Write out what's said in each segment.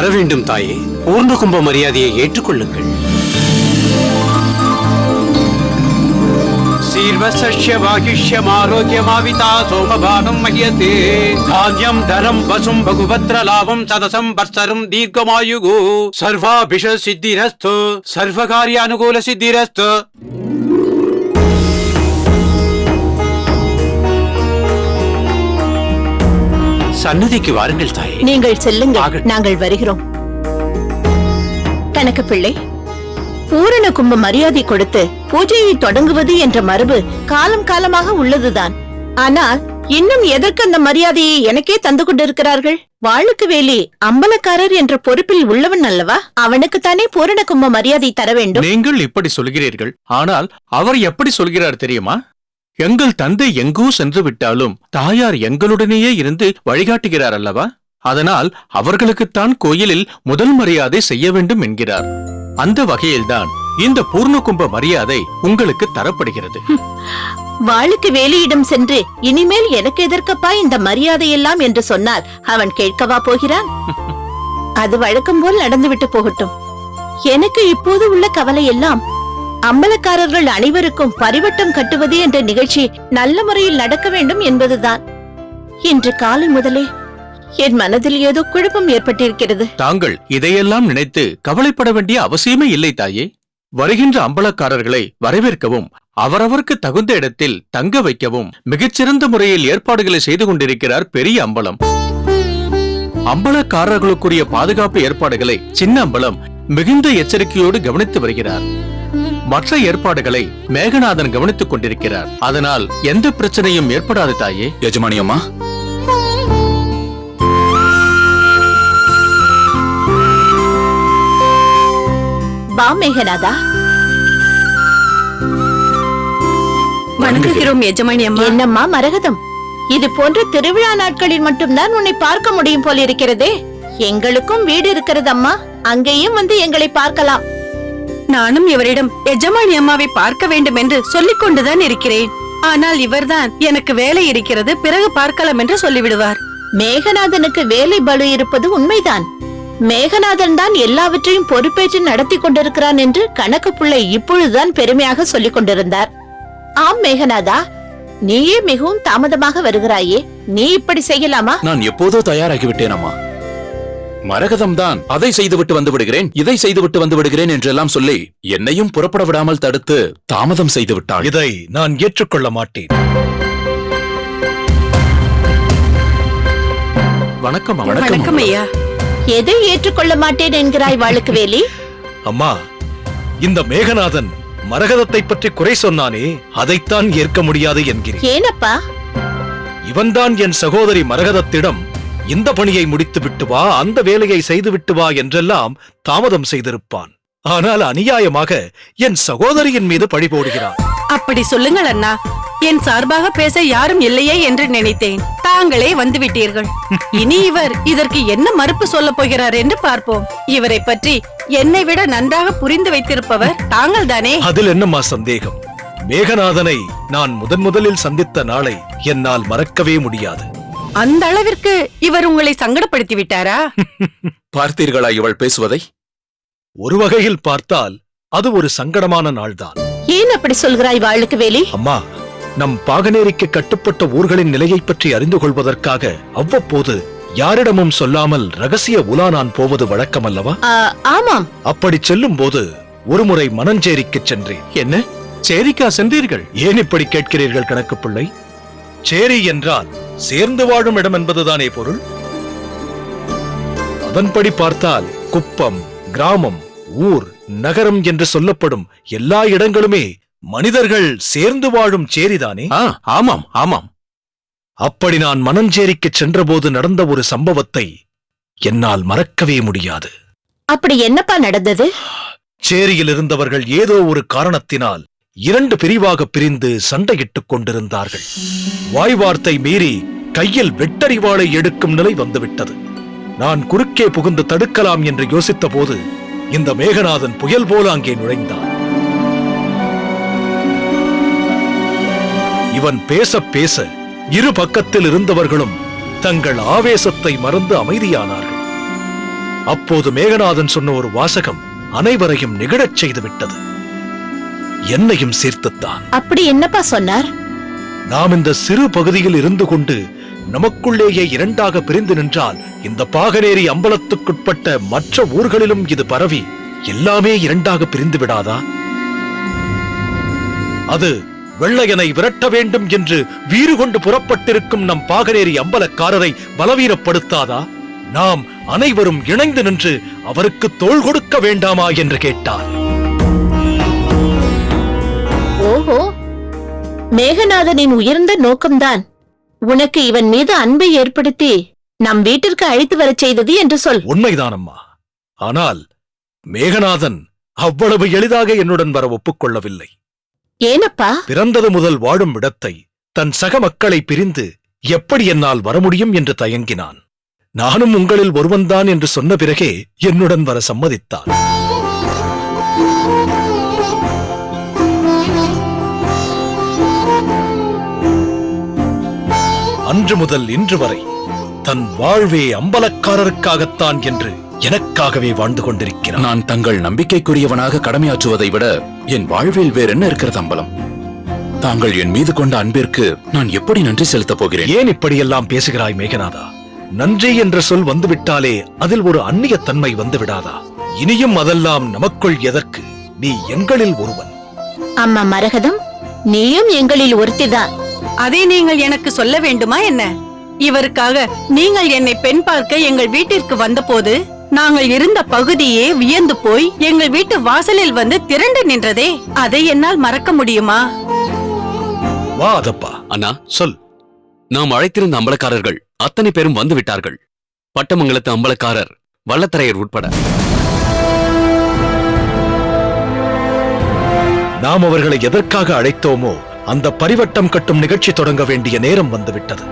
வரவேண்டும் தாயே. பூர்ண கும்ப மரியாதையை ஏற்றுக்கொள்ளுங்கள். சீர்வசஸ்யவாகிஷ்யமாரோக்கியமாவிதா சோமபானம் மஹ்யதே. தான்யம் தரம் வசும் பகுபத்ர லாபம் சதசம் வத்சரம் தீர்க்கமாயுகு. சர்வாபிஷ சித்திரஸ்து சர்வகாரிய அனுகூல சித்திரஸ்து. சன்னதிக்கு வாருங்கள் தாயே. நீங்கள் செல்லுங்கள், நாங்கள் வருகிறோம். கணக்கு பிள்ளை, பூரண கும்ப மரியாதை கொடுத்து பூஜையை தொடங்குவது என்ற மரபு காலம் காலமாக உள்ளதுதான். ஆனால் இன்னும் எதற்கு அந்த மரியாதையை எனக்கே தந்து கொண்டிருக்கிறார்கள்? வாளுக்கு வேலி அம்பலக்காரர் என்ற பொறுப்பில் உள்ளவன் அல்லவா? அவனுக்குத்தானே பூரண கும்ப மரியாதை தர வேண்டும். நீங்கள் இப்படி சொல்கிறீர்கள், ஆனால் அவர் எப்படி சொல்கிறார் தெரியுமா? எங்கள் தந்தை எங்கோ சென்று விட்டாலும் தாயார் எங்களுடனேயே இருந்து வழிகாட்டுகிறார் அல்லவா? அதனால் அவர்களுக்குத்தான் கோயிலில் முதல் மரியாதை செய்ய வேண்டும் என்கிறார். அந்த வகையில்தான் இந்த பூர்ண கும்ப மரியாதை உங்களுக்கு தரப்படுகிறது. வாளுக்கு வேலியிடம் சென்று இனிமேல் எனக்கு எதற்கப்பா இந்த மரியாதை எல்லாம் என்று சொன்னால் அவன் கேட்கவா போகிறான்? அது வழக்கம் போல் நடந்துவிட்டு போகட்டும். எனக்கு இப்போது உள்ள கவலை எல்லாம் அம்பலக்காரர்கள் அனைவருக்கும் பரிவட்டம் கட்டுவது என்ற நிகழ்ச்சி நல்ல முறையில் நடக்க வேண்டும் என்பதுதான். இன்று காலை முதலே என் மனதில் ஏதோ குழப்பம் ஏற்பட்டிருக்கிறது. தாங்கள் இதையெல்லாம் நினைத்து கவலைப்பட வேண்டிய அவசியமே இல்லை தாயே. வருகின்ற அம்பலக்காரர்களை வரவேற்கவும் அவரவருக்கு தகுந்த இடத்தில் தங்க வைக்கவும் மிகச்சிறந்த முறையில் ஏற்பாடுகளை செய்து கொண்டிருக்கிறார் பெரிய அம்பலம். அம்பலக்காரர்களுக்குரிய பாதுகாப்பு ஏற்பாடுகளை சின்ன அம்பலம் மிகுந்த எச்சரிக்கையோடு கவனித்து வருகிறார். மற்ற ஏற்பாடுகளை மேகநாதன் கவனித்துக் கொண்டிருக்கிறார். அதனால் எந்த பிரச்சனையும் ஏற்படாது தாயே. எஜமானி அம்மா, வா மேகநாதா. வணங்குகிறோம் எஜமானி அம்மா. என்னம்மா மரகதம், இது போன்ற திருவிழா நாட்களில் மட்டும்தான் உன்னை பார்க்க முடியும் போல் இருக்கிறதே. எங்களுக்கும் வீடு இருக்கிறது அம்மா, அங்கேயும் வந்து எங்களை பார்க்கலாம். நானும் இவரிடம் எஜமானி அம்மாவை பார்க்க வேண்டும் என்று சொல்லிக் கொண்டுதான் இருக்கிறேன். ஆனால் இவர்தான் எனக்கு வேலை இருக்கிறது, பிறகு பார்க்கலாம் என்று சொல்லிவிடுவார். மேகநாதனுக்கு வேலை பளு இருப்பது உண்மைதான். மேகநாதன் தான் எல்லாவற்றையும் பொறுப்பேற்று நடத்தி கொண்டிருக்கிறான் என்று கணக்கு பிள்ளை இப்பொழுதுதான் பெருமையாக சொல்லிக் கொண்டிருந்தார். ஆம் மேகநாதா, நீயே மிகவும் தாமதமாக வருகிறாயே, நீ இப்படி செய்யலாமா? நான் எப்போதோ தயாராகிவிட்டேன் அம்மா. மரகதம் தான் அதை செய்துவிட்டு வந்து விடுகிறேன், இதை செய்துவிட்டு வந்து விடுகிறேன் என்றெல்லாம் சொல்லி என்னையும் புறப்பட விடாமல் தடுத்து தாமதம் செய்து விட்டாள். இதை நான் ஏற்றுக்கொள்ள மாட்டேன். வணக்கம். வணக்கம் ஐயா. எதை ஏற்றுக்கொள்ள மாட்டேன் என்கிறாய் வாளுக்கு வேலி? அம்மா, இந்த மேகநாதன் மரகதத்தை பற்றி குறை சொன்னானே, அதைத்தான் ஏற்க முடியாது என்கிறேன். ஏனப்பா? இவன்தான் என் சகோதரி மரகதத்திடம் இந்த பணியை முடித்து விட்டு வா, அந்த வேலையை செய்து விட்டு வா என்றெல்லாம் தாமதம் செய்திருப்பான். ஆனால் அநியாயமாக என் சகோதரியின் மீது பழி போடுகிறான். அப்படி சொல்லுங்கள் அண்ணா, என் சார்பாக பேச யாரும் இல்லையே என்று நினைத்தேன். தாங்களே வந்துவிட்டீர்கள். இனி இவர் இதற்கு என்ன மறுப்பு சொல்ல போகிறார் என்று பார்ப்போம். இவரை பற்றி என்னை விட நன்றாக புரிந்து வைத்திருப்பவர் தாங்கள் தானே. அதில் என்னம்மா சந்தேகம்? மேகநாதனை நான் முதலில் சந்தித்த நாளை என்னால் மறக்கவே முடியாது. அந்த அளவிற்கு இவர் உங்களை சங்கடப்படுத்தி விட்டாரா? பார்த்தீர்களா இவள் பேசுவதை? ஒரு வகையில் பார்த்தால் அது ஒரு சங்கடமான நாள்தான். ஏன் அப்படி சொல்கிறாய் வாளுக்கு வேலி? அம்மா, நம் பாகனேரிக்கு கட்டுப்பட்ட ஊர்களின் நிலையை பற்றி அறிந்து கொள்வதற்காக அவ்வப்போது யாரிடமும் சொல்லாமல் ரகசிய உலா நான் போவது வழக்கம் அல்லவா? ஆமாம். அப்படி செல்லும் போது ஒருமுறை மணஞ்சேரிக்கு சென்றேன். என்ன, சேரிக்கா சென்றீர்கள்? ஏன் இப்படி கேட்கிறீர்கள் கணக்கு பிள்ளை? சேரி என்றால் சேர்ந்து வாழும் இடம் என்பதுதானே பொருள். அதன்படி பார்த்தால் குப்பம், கிராமம், ஊர், நகரம் என்று சொல்லப்படும் எல்லா இடங்களுமே மனிதர்கள் சேர்ந்து வாழும் சேரிதானே? ஆமாம் ஆமாம். அப்படி நான் மணஞ்சேரிக்கு சென்றபோது நடந்த ஒரு சம்பவத்தை என்னால் மறக்கவே முடியாது. அப்படி என்னப்பா நடந்தது? சேரியில் இருந்தவர்கள் ஏதோ ஒரு காரணத்தினால் இரண்டு பிரிவாக பிரிந்து சண்டையிட்டுக் கொண்டிருந்தார்கள். வாய்வார்த்தை மீறி கையில் வெட்டறிவாளை எடுக்கும் நிலை வந்துவிட்டது. நான் குறுக்கே புகுந்து தடுக்கலாம் என்று யோசித்த போது இந்த மேகநாதன் புயல் போல அங்கே நுழைந்தான். இவன் பேச பேச இரு பக்கத்தில் இருந்தவர்களும் தங்கள் ஆவேசத்தை மறந்து அமைதியானார்கள். அப்போது மேகநாதன் சொன்ன ஒரு வாசகம் அனைவரையும் நிகழச் செய்து விட்டது. என்னையும் சேர்த்துத்தான். அப்படி என்னப்பா சொன்னார்? நாம் இந்த சிறு பகுதியில் இருந்து கொண்டு நமக்குள்ளேயே இரண்டாக பிரிந்து நின்றால் இந்த பாகனேரி அம்பலத்துக்குட்பட்ட மற்ற ஊர்களிலும் இது பரவி எல்லாமே இரண்டாக பிரிந்து விடாதா? அது வெள்ளையனை விரட்ட வேண்டும் என்று வீறு கொண்டு புறப்பட்டிருக்கும் நம் பாகனேரி அம்பலக்காரரை பலவீனப்படுத்தாதா? நாம் அனைவரும் இணைந்து நின்று அவருக்கு தோள் கொடுக்க வேண்டாமா என்று கேட்டார். ஓஹோ, மேகநாதனின் உயர்ந்த நோக்கம்தான் உனக்கு இவன் மீது அன்பை ஏற்படுத்தி நம் வீட்டிற்கு அழைத்து வரச் செய்தது என்று சொல். உண்மைதான் அம்மா. ஆனால் மேகநாதன் அவ்வளவு எளிதாக என்னுடன் வர ஒப்புக்கொள்ளவில்லை. ஏனப்பா? பிறந்தது முதல் வாழும் இடத்தை தன் சக மக்களை பிரிந்து எப்படி என்னால் வர முடியும் என்று தயங்கினான். நானும் உங்களில் ஒருவன்தான் என்று சொன்ன பிறகே என்னுடன் வர சம்மதித்தான். அன்று முதல் இன்று வரை தன் வாழ்வே அம்பலக்காரருக்காகத்தான் என்று எனக்காகவே வாழ்ந்து கொண்டிருக்கிறான். நான் தங்கள் நம்பிக்கைக்குரியவனாக கடமையாற்றுவதை விட என் வாழ்வில் வேறென்ன இருக்கிறது அம்பலம்? தாங்கள் என் மீது கொண்ட அன்பிற்கு நான் எப்படி நன்றி செலுத்தப் போகிறேன்? ஏன் இப்படியெல்லாம் பேசுகிறாய் மேகநாதா? நன்றி என்ற சொல் வந்துவிட்டாலே அதில் ஒரு அந்நிய தன்மை வந்துவிடாதா? இனியும் அதெல்லாம் நமக்குள் எதற்கு? நீ எங்களில் ஒருவன். அம்மா மரகதம், நீயும் எங்களில் ஒருத்திதான். அதை நீங்கள் எனக்கு சொல்ல வேண்டுமா என்ன? இவருக்காக நீங்கள் என்னை பெண் பார்க்க எங்கள் வீட்டிற்கு வந்தபோது நாங்கள் இருந்த பகுதியே வியந்து போய் எங்கள் வீட்டு வாசலில் வந்து திரண்டு நின்றதே, அதை என்னால் மறக்க முடியுமா? வா அதப்பா. அண்ணா, சொல். நாம் அழைத்திருந்த அம்பலக்காரர்கள் அத்தனை பேரும் வந்து விட்டார்கள். பட்டமங்கலத்து அம்பலக்காரர் வல்லத்தரையர் உட்பட. நாம் அவர்களை எதற்காக அழைத்தோமோ அந்த பரிவட்டம் கட்டும் நிகழ்ச்சி தொடங்க வேண்டிய நேரம் வந்துவிட்டது.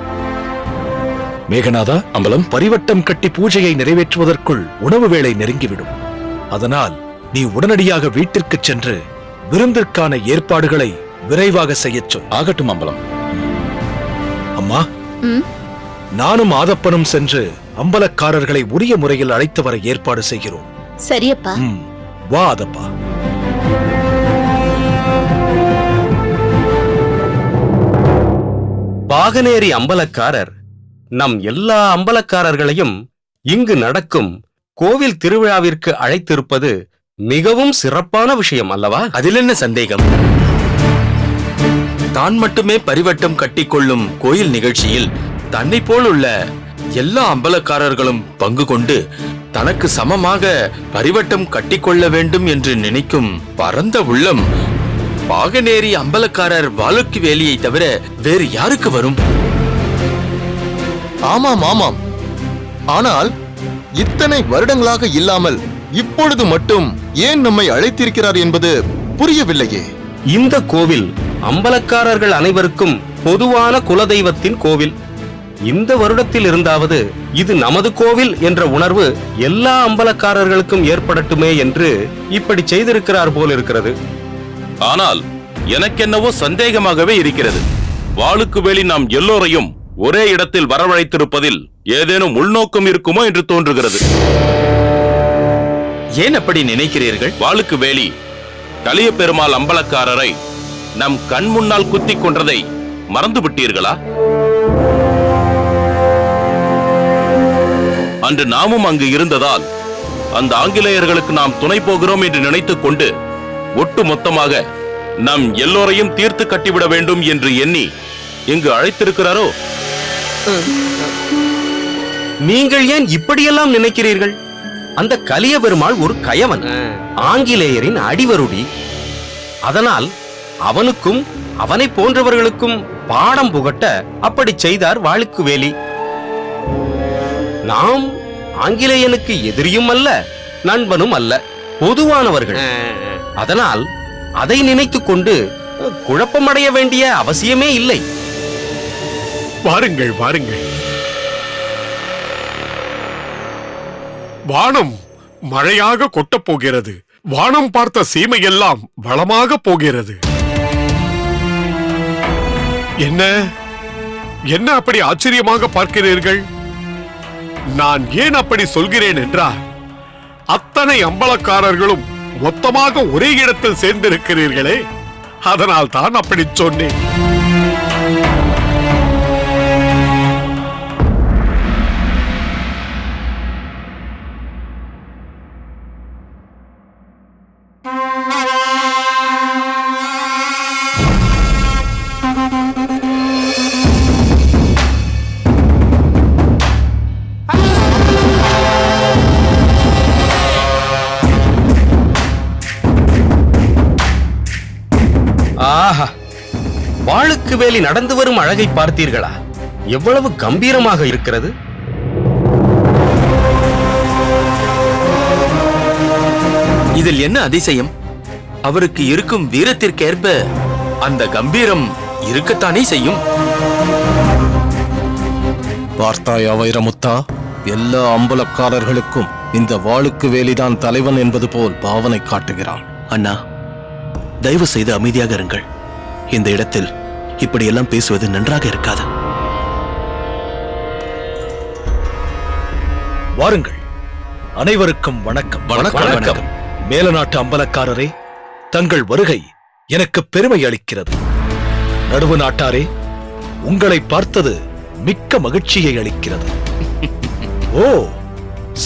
மேகநாதா, அம்பலம், பரிவட்டம் கட்டி பூஜையை நிறைவேற்றுவதற்குள் உணவு வேளை நெருங்கிவிடும். அதனால் நீ உடனடியாக வீட்டிற்கு சென்று விருந்திற்கான ஏற்பாடுகளை விரைவாக செய்யச் சொல். ஆகட்டும் அம்பலம். அம்மா, ம், நானும் ஆதப்பனும் சென்று அம்பலக்காரர்களை உரிய முறையில் அழைத்து வர ஏற்பாடு செய்கிறோம். சரியப்பா. வா அதப்பா. பாகனேரி அம்பலக்காரர் நம் எல்லா அம்பலக்காரர்களையும் இங்கு நடக்கும் கோவில் திருவிழாவிற்கு அழைத்திருப்பது மிகவும் சிறப்பான விஷயம் அல்லவா? அதில் என்ன சந்தேகம்? தான் மட்டுமே பரிவட்டம் கட்டிக்கொள்ளும் கோயில் நிகழ்ச்சியில் தன்னை போல் உள்ள எல்லா அம்பலக்காரர்களும் பங்கு கொண்டு தனக்கு சமமாக பரிவட்டம் கட்டிக்கொள்ள வேண்டும் என்று நினைக்கும் பரந்த உள்ளம் பாகனேரி அம்பலக்காரர் வாளுக்கு வேலியை தவிர வேறு யாருக்கு வரும்? ஆமாம் ஆமாம். ஆனால் இத்தனை வருடங்களாக இல்லாமல் இப்பொழுது மட்டும் ஏன் நம்மை அழைத்திருக்கிறார் என்பது புரியவில்லையே. இந்த கோவில் அம்பலக்காரர்கள் அனைவருக்கும் பொதுவான குலதெய்வத்தின் கோவில். இந்த வருடத்தில் இருந்தாவது இது நமது கோவில் என்ற உணர்வு எல்லா அம்பலக்காரர்களுக்கும் ஏற்படட்டுமே என்று இப்படி செய்திருக்கிறார் போல் இருக்கிறது. ஆனால் எனக்கென்னவோ சந்தேகமாகவே இருக்கிறது. வாளுக்கு வேலி நாம் எல்லோரையும் ஒரே இடத்தில் வரவழைத்திருப்பதில் ஏதேனும் உள்நோக்கம் இருக்குமோ என்று தோன்றுகிறது. ஏன் அப்படி நினைக்கிறீர்கள்? வாளுக்கு வேலி கலிய பெருமாள் அம்பலக்காரரை நம் கண் முன்னால் குத்திக் கொன்றதை மறந்து விட்டீர்களா? அன்று நாமும் அங்கு இருந்ததால் அந்த ஆங்கிலேயர்களுக்கு நாம் துணை போகிறோம் என்று நினைத்துக் கொண்டு ஒட்டு மொத்தமாக நம் எல்லோரையும் தீர்த்து கட்டிவிட வேண்டும் என்று எண்ணி இங்கு அழைத்திருக்கிறாரோ? நீங்கள் ஏன் இப்படியெல்லாம் நினைக்கிறீர்கள்? அந்த கலிய பெருமாள் ஒரு கயவன், ஆங்கிலேயரின் அடிவருடி. அதனால் அவனுக்கும் அவனை போன்றவர்களுக்கும் பாடம் புகட்ட அப்படி செய்தார் வாளுக்கு வேலி. நாம் ஆங்கிலேயனுக்கு எதிரியும் அல்ல, நண்பனும் அல்ல, பொதுவானவர்கள். அதனால் அதை நினைத்துக் கொண்டு குழப்பமடைய வேண்டிய அவசியமே இல்லை. வாருங்கள் வாருங்கள். வானம் மழையாக கொட்டப் போகிறது. வானம் பார்த்த சீமையெல்லாம் வளமாக போகிறது. என்ன என்ன அப்படி ஆச்சரியமாக பார்க்கிறீர்கள்? நான் ஏன் அப்படி சொல்கிறேன் என்றால், அத்தனை அம்பலக்காரர்களும் மொத்தமாக ஒரே இடத்தில் சேர்ந்திருக்கிறீர்களே, அதனால் தான் அப்படி சொன்னேன். ஆஹா, வாளுக்கு வேலி நடந்து வரும் அழகை பார்த்தீர்களா? எவ்வளவு கம்பீரமாக இருக்கிறது. இதில் என்ன அதிசயம்? அவருக்கு இருக்கும் வீரத்திற்கேற்ப அந்த கம்பீரம் இருக்கத்தானே செய்யும். பார்த்தாயா வைரமுத்தா, எல்லா அம்பலக்காரர்களுக்கும் இந்த வாளுக்கு வேலிதான் தலைவன் என்பது போல் பாவனை காட்டுகிறான். அண்ணா, தயவு செய்து அமைதியாக இருங்கள். இந்த இடத்தில் இப்படியெல்லாம் பேசுவது நன்றாக இருக்காது. வாருங்கள். அனைவருக்கும் வணக்கம். வணக்கம். மேலநாட்டு அம்பலக்காரரே, தங்கள் வருகை எனக்கு பெருமை அளிக்கிறது. நடுவு நாட்டாரே, உங்களை பார்த்தது மிக்க மகிழ்ச்சியை அளிக்கிறது. ஓ,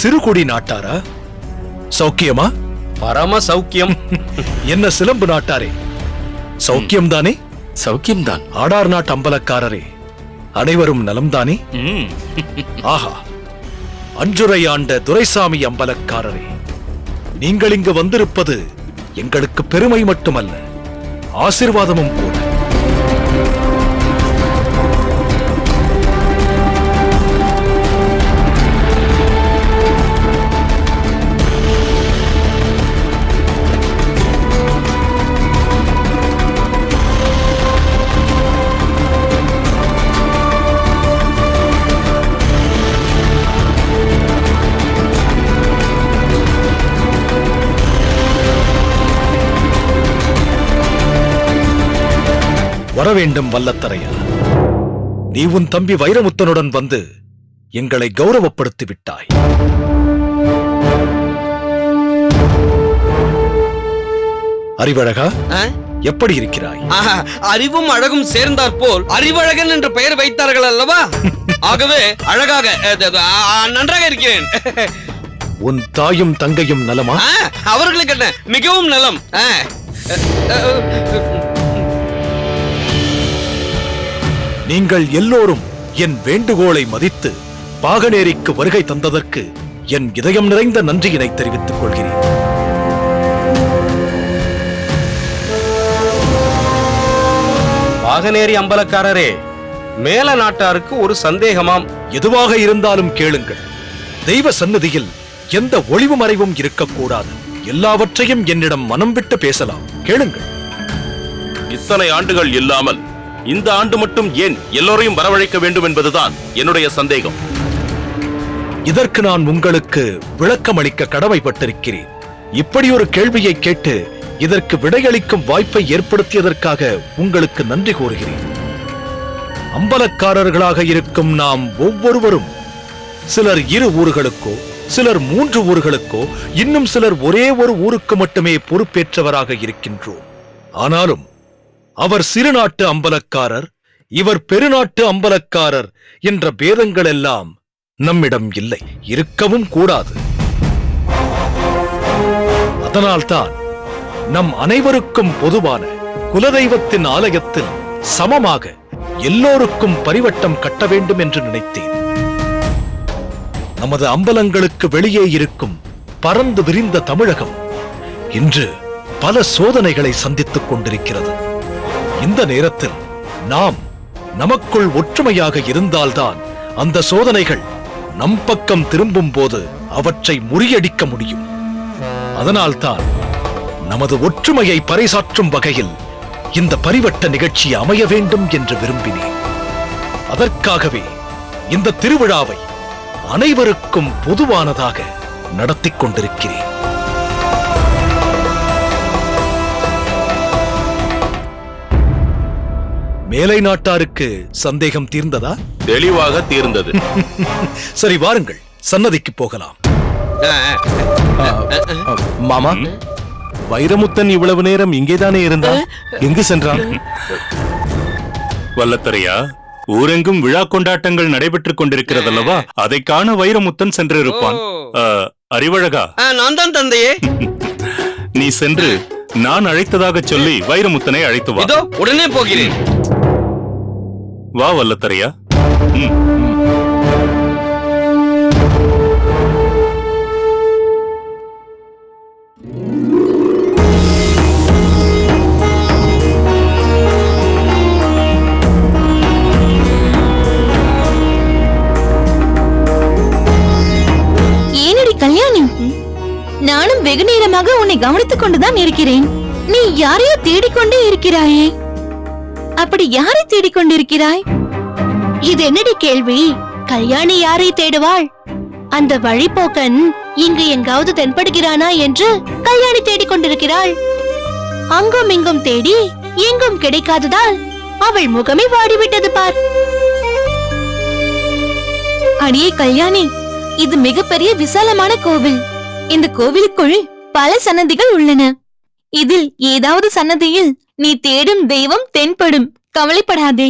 சிறுகுடி நாட்டாரா? சௌக்கியமா? பரம சௌக்கியம். என்ன சிலம்பு நாட்டாரே, சௌக்கியம்தானே? சௌக்கியம்தான். ஆடார் நாட்டு அம்பலக்காரரே, அனைவரும் நலம்தானே? ஆஹா, அஞ்சுரை ஆண்ட துரைசாமி அம்பலக்காரரே, நீங்கள் இங்கு வந்திருப்பது எங்களுக்கு பெருமை மட்டுமல்ல, ஆசீர்வாதமும் கூட. வரவேண்டும் வல்லத்தரையா. நீ உன் தம்பி வைரமுத்தனுடன் வந்து எங்களை கௌரவப்படுத்தி விட்டாய். அறிவழகா, எப்படி இருக்கிறாய்? அறிவும் அழகும் சேர்ந்தாற் போல் அறிவழகன் என்று பெயர் வைத்தார்கள் அல்லவா? ஆகவே அழகாக நன்றாக இருக்கிறேன். உன் தாயும் தங்கையும் நலமா? அவர்களுக்கு என்ன, மிகவும் நலம். நீங்கள் எல்லோரும் என் வேண்டுகோளை மதித்து பாகனேரிக்கு வருகை தந்ததற்கு என் இதயம் நிறைந்த நன்றியினை தெரிவித்துக் கொள்கிறேன். பாகனேரி அம்பலக்காரரே, மேல நாட்டாருக்கு ஒரு சந்தேகமாம். எதுவாக இருந்தாலும் கேளுங்கள். தெய்வ சந்நிதியில் எந்த ஒளிவு மறைவும் இருக்கக்கூடாது. எல்லாவற்றையும் என்னிடம் மனம் விட்டு பேசலாம். கேளுங்கள். இத்தனை ஆண்டுகள் இல்லாமல் இந்த ஆண்டு மட்டும் ஏன் எல்லோரையும் வரவழைக்க வேண்டும் என்பதுதான் என்னுடைய சந்தேகம். இதற்கு நான் உங்களுக்கு விளக்கம் அளிக்க கடமைப்பட்டிருக்கிறேன். இப்படி ஒரு கேள்வியை கேட்டு இதற்கு விடையளிக்கும் வாய்ப்பை ஏற்படுத்தியதற்காக உங்களுக்கு நன்றி கூறுகிறேன். அம்பலக்காரர்களாக இருக்கும் நாம் ஒவ்வொருவரும் சிலர் 2 ஊர்களுக்கோ, சிலர் 3 ஊர்களுக்கோ, இன்னும் சிலர் ஒரே ஒரு ஊருக்கு மட்டுமே பொறுப்பேற்றவராக இருக்கின்றோம். ஆனாலும் அவர் சிறுநாட்டு அம்பலக்காரர், இவர் பெருநாட்டு அம்பலக்காரர் என்ற பேதங்கள் எல்லாம் நம்மிடம் இல்லை, இருக்கவும் கூடாது. அதனால்தான் நம் அனைவருக்கும் பொதுவான குலதெய்வத்தின் ஆலயத்தில் சமமாக எல்லோருக்கும் பரிவட்டம் கட்ட வேண்டும் என்று நினைத்தேன். நமது அம்பலங்களுக்கு வெளியே இருக்கும் பரந்து விரிந்த தமிழகம் இன்று பல சோதனைகளை சந்தித்துக் கொண்டிருக்கிறது. இந்த நேரத்தில் நாம் நமக்குள் ஒற்றுமையாக இருந்தால்தான் அந்த சோதனைகள் நம் பக்கம் திரும்பும் போது அவற்றை முறியடிக்க முடியும். அதனால்தான் நமது ஒற்றுமையை பறைசாற்றும் வகையில் இந்த பரிவட்ட நிகழ்ச்சி அமைய வேண்டும் என்று விரும்பினேன். அதற்காகவே இந்த திருவிழாவை அனைவருக்கும் பொதுவானதாக நடத்திக் கொண்டிருக்கிறேன். மேலை நாட்டாருக்கு சந்தேகம் தீர்ந்ததா? தெளிவாக தீர்ந்தது. சரி, வாருங்கள், சன்னதிக்கு போகலாம். மாமா, வைரமுத்தன் இவ்வளவு நேரம் இங்கேதானே இருந்தான், எங்கு சென்றான்? வல்லத்தரையா, ஊரெங்கும் விழா கொண்டாட்டங்கள் நடைபெற்றுக் கொண்டிருக்கிறதல்லவா, அதை காண வைரமுத்தன் சென்றிருப்பான். அறிவழகா, நான் தான் தந்தையே. நீ சென்று நான் அழைத்ததாக சொல்லி வைரமுத்தனை அழைத்து வா. இதோ உடனே போகிறேன். வா வல்லத்தரையா. ஏனடி கல்யாணி, நானும் வெகு நேரமாக உன்னை கவனித்துக் கொண்டுதான் இருக்கிறேன். நீ யாரையோ தேடிக்கொண்டே இருக்கிறாயே, அப்படி யாரை தேடிக்கொண்டிருக்கிறாய்? இது என்னடி கேள்வி? கல்யாணி யாரை தேடுவாள்? அந்த வழிபோக்கன் இங்கு எங்காவது தென்படுகிறானா என்று கல்யாணி தேடிக்கொண்டிருக்கிறாள். அங்கும் இங்கும் தேடி எங்கும் கிடைக்காததால் அவள் முகமே வாடிவிட்டது பார். அடியே கல்யாணி, இது மிகப்பெரிய விசாலமான கோவில். இந்த கோவிலுக்குள் பல சன்னதிகள் உள்ளன. இதில் ஏதாவது சன்னதியில் நீ தேடும் தெய்வம் தென்படும். கவலைப்படாதே.